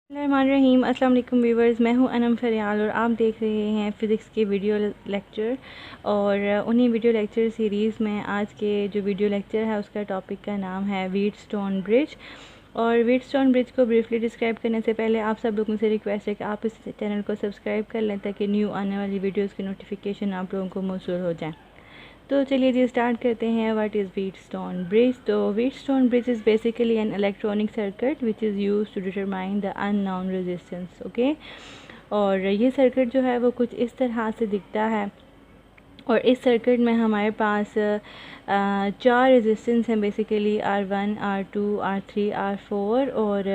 रहीम अस्सलाम वालेकुम व्यूवर्स, मैं हूं अनम फरियाल और आप देख रहे हैं फ़िज़िक्स के वीडियो लेक्चर। और उन्हीं वीडियो लेक्चर सीरीज़ में आज के जो वीडियो लेक्चर है उसका टॉपिक का नाम है व्हीटस्टोन ब्रिज। और व्हीटस्टोन ब्रिज को ब्रीफली डिस्क्राइब करने से पहले आप सब लोगों से रिक्वेस्ट है कि आप इस चैनल को सब्सक्राइब कर लें ताकि न्यू आने वाली वीडियोज़ की नोटिफिकेशन आप लोगों को मौसूल हो जाए। तो चलिए जी स्टार्ट करते हैं। What is Wheatstone bridge? तो Wheatstone bridge is basically an electronic circuit which is used to determine the unknown resistance. Okay, और ये सर्किट जो है वो कुछ इस तरह से दिखता है। और इस सर्किट में हमारे पास चार रेजिस्टेंस हैं basically, R1, R2, R3, R4। और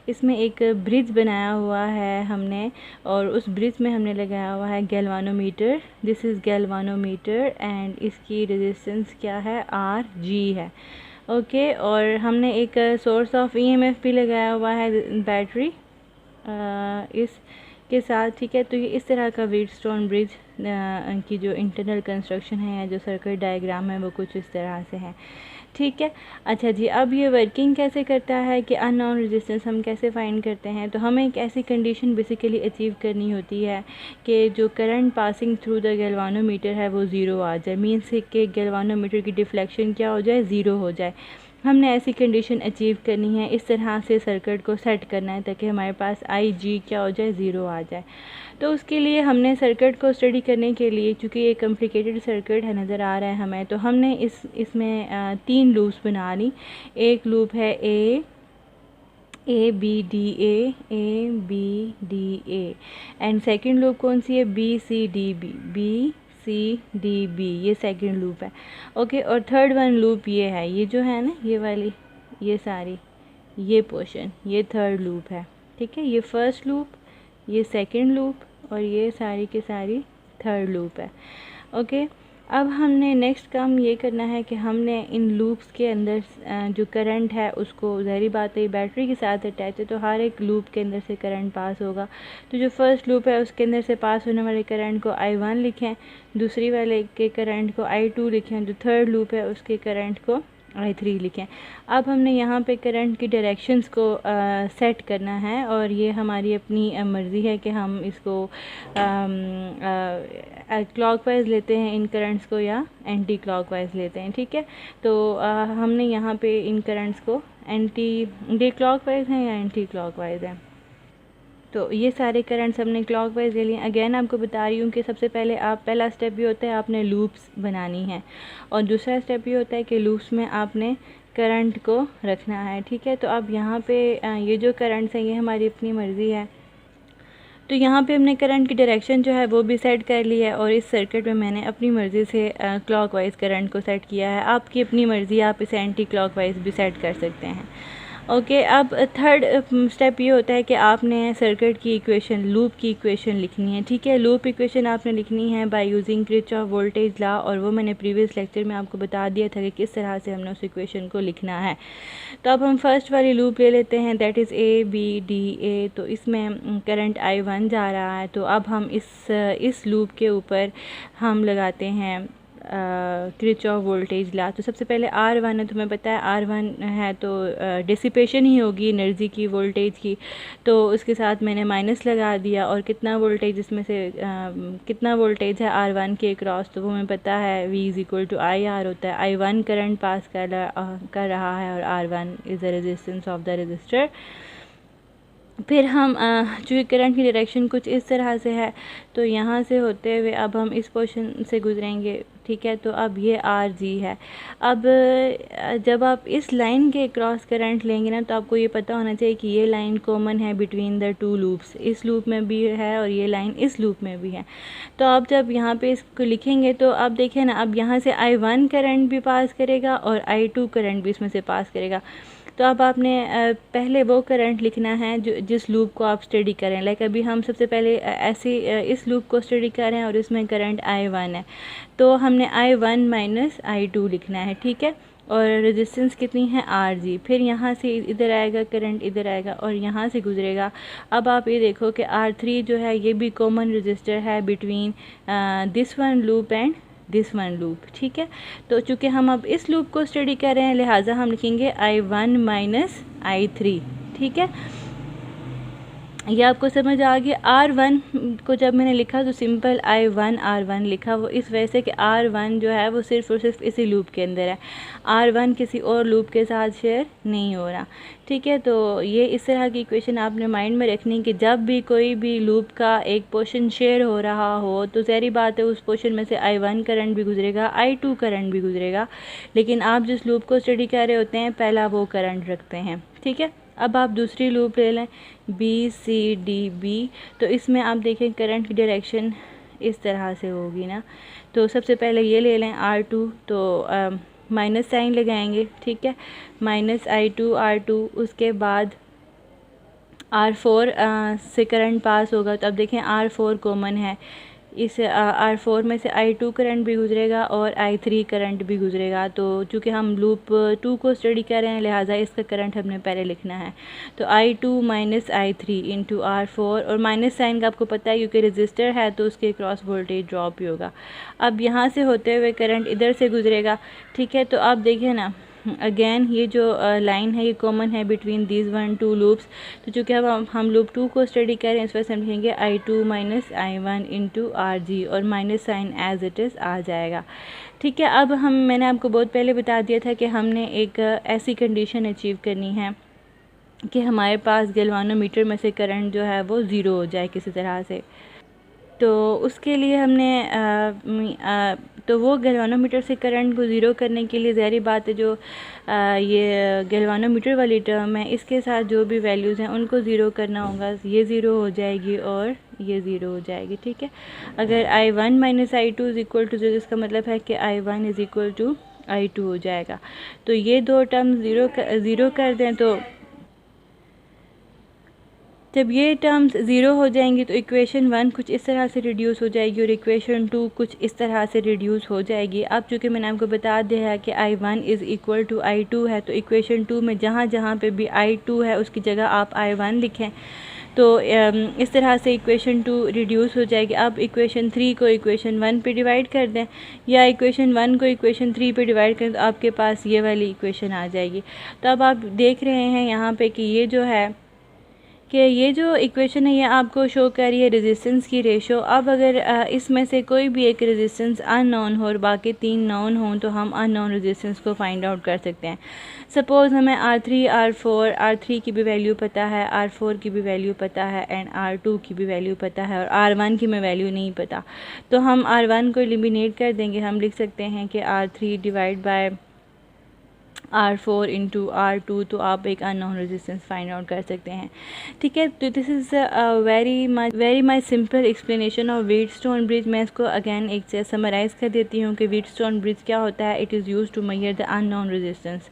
इसमें एक ब्रिज बनाया हुआ है हमने, और उस ब्रिज में हमने लगाया हुआ है galvanometer. This is galvanometer and इसकी रेजिस्टेंस क्या है? RG है। ओके, और हमने एक सोर्स ऑफ EMF भी लगाया हुआ है बैटरी इस के साथ। ठीक है, तो ये इस तरह का व्हीटस्टोन ब्रिज की जो इंटरनल कंस्ट्रक्शन है या जो सर्किट डायग्राम है वो कुछ इस तरह से है। ठीक है, अच्छा जी, अब ये वर्किंग कैसे करता है कि अननोन रेजिस्टेंस हम कैसे फाइंड करते हैं? तो हमें एक ऐसी कंडीशन बेसिकली अचीव करनी होती है कि जो current passing through the galvanometer है वो ज़ीरो आ जाए, मीन्स कि गैल्वानोमीटर की डिफ्लेक्शन क्या हो जाए? ज़ीरो हो जाए। हमने ऐसी कंडीशन अचीव करनी है, इस तरह से सर्किट को सेट करना है ताकि हमारे पास IG क्या हो जाए? ज़ीरो आ जाए। तो उसके लिए हमने सर्किट को स्टडी करने के लिए, चूँकि ये कॉम्प्लिकेटेड सर्किट है नज़र आ रहा है हमें, तो हमने इसमें 3 लूप्स बना ली। एक लूप है A B D A and second loop कौन सी है? B C D B ये सेकंड लूप है। ओके, और थर्ड वन लूप ये है, ये जो है ना, ये वाली, ये सारी, ये पोर्शन, ये थर्ड लूप है। ठीक है, ये फर्स्ट लूप, ये सेकंड लूप और ये सारी की सारी थर्ड लूप है। ओके, अब हमने नेक्स्ट काम ये करना है कि हमने इन लूप्स के अंदर जो करंट है उसको, ज़ाहिर बात है बैटरी के साथ अटैच है तो हर एक लूप के अंदर से करंट पास होगा। तो जो फर्स्ट लूप है उसके अंदर से पास होने वाले करंट को I1 लिखें, दूसरी वाले के करंट को I2 लिखें, जो थर्ड लूप है उसके करंट को I3 लिखें। अब हमने यहाँ पे करंट की डायरेक्शंस को सेट करना है, और ये हमारी अपनी मर्ज़ी है कि हम इसको क्लॉकवाइज लेते हैं इन करंट्स को या एंटी क्लॉकवाइज लेते हैं। ठीक है, तो हमने यहाँ पे इन करंट्स को ये क्लॉकवाइज हैं या एंटी क्लॉकवाइज हैं। तो ये सारे करंट्स हमने क्लॉकवाइज ले लिए। अगेन आपको बता रही हूँ कि सबसे पहले पहला स्टेप ये होता है आपने लूप्स बनानी है, और दूसरा स्टेप ये होता है कि लूप्स में आपने करंट को रखना है। ठीक है, तो अब यहाँ पे ये जो करंट्स हैं ये हमारी अपनी मर्ज़ी है। तो यहाँ पे हमने करंट की डायरेक्शन जो है वो भी सेट कर ली है, और इस सर्किट में मैंने अपनी मर्ज़ी से क्लॉकवाइज करंट को सेट किया है। आपकी अपनी मर्ज़ी, आप इसे एंटी क्लॉकवाइज भी सेट कर सकते हैं। ओके, अब थर्ड स्टेप ये होता है कि आपने सर्किट की इक्वेशन, लूप की इक्वेशन लिखनी है। ठीक है, लूप इक्वेशन आपने लिखनी है by using Kirchhoff voltage law, और वो मैंने प्रीवियस लेक्चर में आपको बता दिया था कि किस तरह से हमने उस इक्वेशन को लिखना है। तो अब हम फर्स्ट वाली लूप ले लेते हैं, दैट इज़ ABDA। तो इसमें करंट I1 जा रहा है, तो अब हम इस लूप के ऊपर हम लगाते हैं किरचॉफ वोल्टेज लॉ। तो सबसे पहले R1 है, तो मैं पता है R1 है तो डिसिपेशन ही होगी एनर्जी की, वोल्टेज की, तो उसके साथ मैंने माइनस लगा दिया। और कितना वोल्टेज इसमें से कितना वोल्टेज है R1 के क्रॉस, तो वो हमें पता है V=IR होता है। I1 करंट पास कर रहा है और R1 is the resistance of the resistor. फिर हम चूँकि करंट की डायरेक्शन कुछ इस तरह से है, तो यहाँ से होते हुए अब हम इस पोर्शन से गुजरेंगे। ठीक है, तो अब ये RG है। अब जब आप इस लाइन के क्रॉस करंट लेंगे ना, तो आपको ये पता होना चाहिए कि ये लाइन कॉमन है बिटवीन द टू लूप्स, इस लूप में भी है और ये लाइन इस लूप में भी है। तो आप जब यहाँ पे इसको लिखेंगे तो आप देखें ना, अब यहाँ से I1 करंट भी पास करेगा और I2 करंट भी इसमें से पास करेगा। तो अब आपने पहले वो करंट लिखना है जो जिस लूप को आप स्टडी करें। लाइक अभी हम सबसे पहले ऐसे इस लूप को स्टडी कर रहे हैं और इसमें करंट I1 है, तो हमने I1 माइनस I2 लिखना है। ठीक है, और रेजिस्टेंस कितनी है? RG। फिर यहाँ से इधर आएगा करंट, इधर आएगा और यहाँ से गुजरेगा। अब आप ये देखो कि R3 जो है ये भी कॉमन रजिस्टर है between this one loop and this one loop. ठीक है, तो चूँकि हम अब इस लूप को स्टडी कर रहे हैं लिहाजा हम लिखेंगे I1 माइनस I3। ठीक है, ये आपको समझ आ गया। R1 को जब मैंने लिखा तो सिंपल I1 R1 लिखा, वो इस वजह से कि R1 जो है वो सिर्फ़ और सिर्फ इसी लूप के अंदर है, R1 किसी और लूप के साथ शेयर नहीं हो रहा। ठीक है, तो ये इस तरह की इक्वेशन आपने माइंड में रखनी कि जब भी कोई भी लूप का एक पोर्शन शेयर हो रहा हो तो ज़ाहिर बात है उस पोर्शन में से I1 करंट भी गुजरेगा, I2 करंट भी गुजरेगा, लेकिन आप जिस लूप को स्टडी कर रहे होते हैं पहला वो करंट रखते हैं। ठीक है, अब आप दूसरी लूप ले लें BCDB, तो इसमें आप देखें करंट की डायरेक्शन इस तरह से होगी ना। तो सबसे पहले ये ले लें R2, तो माइनस साइन लगाएंगे। ठीक है, -I2 R2, उसके बाद R4 से करंट पास होगा, तो अब देखें R4 कॉमन है, इस R4 में से I2 करंट भी गुजरेगा और I3 करंट भी गुजरेगा। तो चूँकि हम लूप 2 को स्टडी कर रहे हैं लिहाजा इसका करंट हमने पहले लिखना है। तो I2 - I3 इंटू R4, और माइनस साइन का आपको पता है क्योंकि रजिस्टर है तो उसके क्रॉस वोल्टेज ड्रॉप ही होगा। अब यहाँ से होते हुए करंट इधर से गुजरेगा। ठीक है, तो आप देखिए ना, अगेन ये जो लाइन है ये कॉमन है बिटवीन दीज 1-2 लूप्स। तो चूँकि अब हम लूप 2 को स्टडी करें इस वजह से हम लिखेंगे I2 - I1 इंटू RG, और minus sign as it is आ जाएगा। ठीक है, अब मैंने आपको बहुत पहले बता दिया था कि हमने एक ऐसी कंडीशन अचीव करनी है कि हमारे पास गैल्वानोमीटर में से करंट जो है वो ज़ीरो हो जाए किसी तरह से। तो उसके लिए हमने तो वो गैल्वानोमीटर से करंट को ज़ीरो करने के लिए ज़ाहिर बात है जो ये गैल्वानोमीटर वाली टर्म है इसके साथ जो भी वैल्यूज़ हैं उनको ज़ीरो करना होगा। ये ज़ीरो हो जाएगी और ये ज़ीरो हो जाएगी। ठीक है, अगर I1 - I2 is equal to zero, इसका मतलब है कि I1 is equal to I2 हो जाएगा। तो ये दो टर्म ज़ीरो कर दें, तो जब ये टर्म्स ज़ीरो हो जाएंगी तो इक्वेशन 1 कुछ इस तरह से रिड्यूस हो जाएगी और इक्वेशन 2 कुछ इस तरह से रिड्यूस हो जाएगी। अब चूँकि मैंने आपको बता दिया है कि I1 is equal to I2 है, तो इक्वेशन 2 में जहाँ जहाँ पे भी I2 है उसकी जगह आप I1 लिखें। तो इस तरह से इक्वेशन 2 रिड्यूस हो जाएगी। अब इक्वेशन 3 को इक्वेशन 1 पे डिवाइड कर दें या इक्वेशन 1 को इक्वेशन 3 पे डिवाइड करें तो आपके पास ये वाली इक्वेशन आ जाएगी। तो अब आप देख रहे हैं यहाँ पे कि ये जो है कि ये जो इक्वेशन है ये आपको शो कर रही है रेजिस्टेंस की रेशो। अब अगर इसमें से कोई भी एक रेजिस्टेंस अननोन हो और बाकी 3 नोन हों तो हम अननोन रेजिस्टेंस को फाइंड आउट कर सकते हैं। सपोज़ हमें R3 R3 की भी वैल्यू पता है, R4 की भी वैल्यू पता है एंड R2 की भी वैल्यू पता है और R1 की में वैल्यू नहीं पता, तो हम R1 को एलिमिनेट कर देंगे। हम लिख सकते हैं कि R3 divide by R4 into R2, तो आप एक अननोन रेजिस्टेंस फाइंड आउट कर सकते हैं। ठीक है, तो this is very my simple explanation of Wheatstone bridge. मैं इसको अगेन एक से समराइज़ कर देती हूँ कि व्हीटस्टोन ब्रिज क्या होता है। It is use to measure the unknown resistance.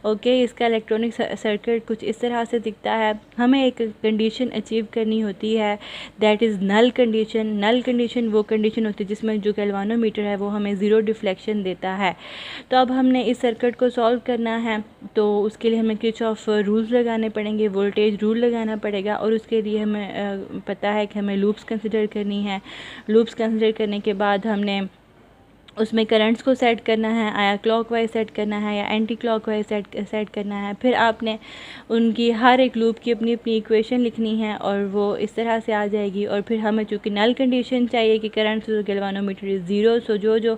Okay, इसका इलेक्ट्रॉनिक सर्किट कुछ इस तरह से दिखता है। हमें एक कंडीशन अचीव करनी होती है, that is null condition. Null condition वो कंडीशन होती है जिसमें जो गैल्वानोमीटर है वो हमें ज़ीरो डिफ्लेक्शन देता है। तो अब हमने इस सर्किट को सॉल्व करना है, तो उसके लिए हमें किरचॉफ रूल्स लगाने पड़ेंगे, वोल्टेज रूल लगाना पड़ेगा, और उसके लिए हमें पता है कि हमें लूप्स कंसिडर करनी है। लूप्स कंसिडर करने के बाद हमने उसमें करंट्स को सेट करना है, आया क्लॉकवाइज सेट करना है या एंटी क्लॉकवाइज सेट करना है। फिर आपने उनकी हर एक लूप की अपनी अपनी इक्वेशन लिखनी है और वो इस तरह से आ जाएगी। और फिर हमें चूँकि नल कंडीशन चाहिए कि current to galvanometer is zero, so जो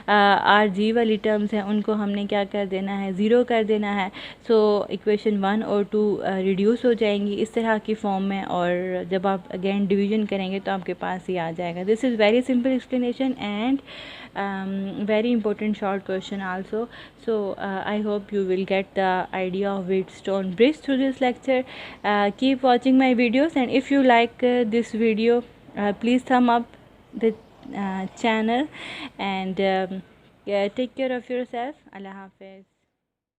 RG वाली टर्म्स हैं उनको हमने क्या कर देना है, ज़ीरो कर देना है। सो इक्वेशन 1 और 2 रिड्यूस हो जाएंगी इस तरह की फॉर्म में, और जब आप अगेन डिवीजन करेंगे तो आपके पास ये आ जाएगा। This is very simple explanation and very important short question also. So I hope you will get the idea of Wheatstone bridge through this lecture. Keep watching my videos, and if you like this video, please thumb up the channel and take care of yourself. Allah Hafiz.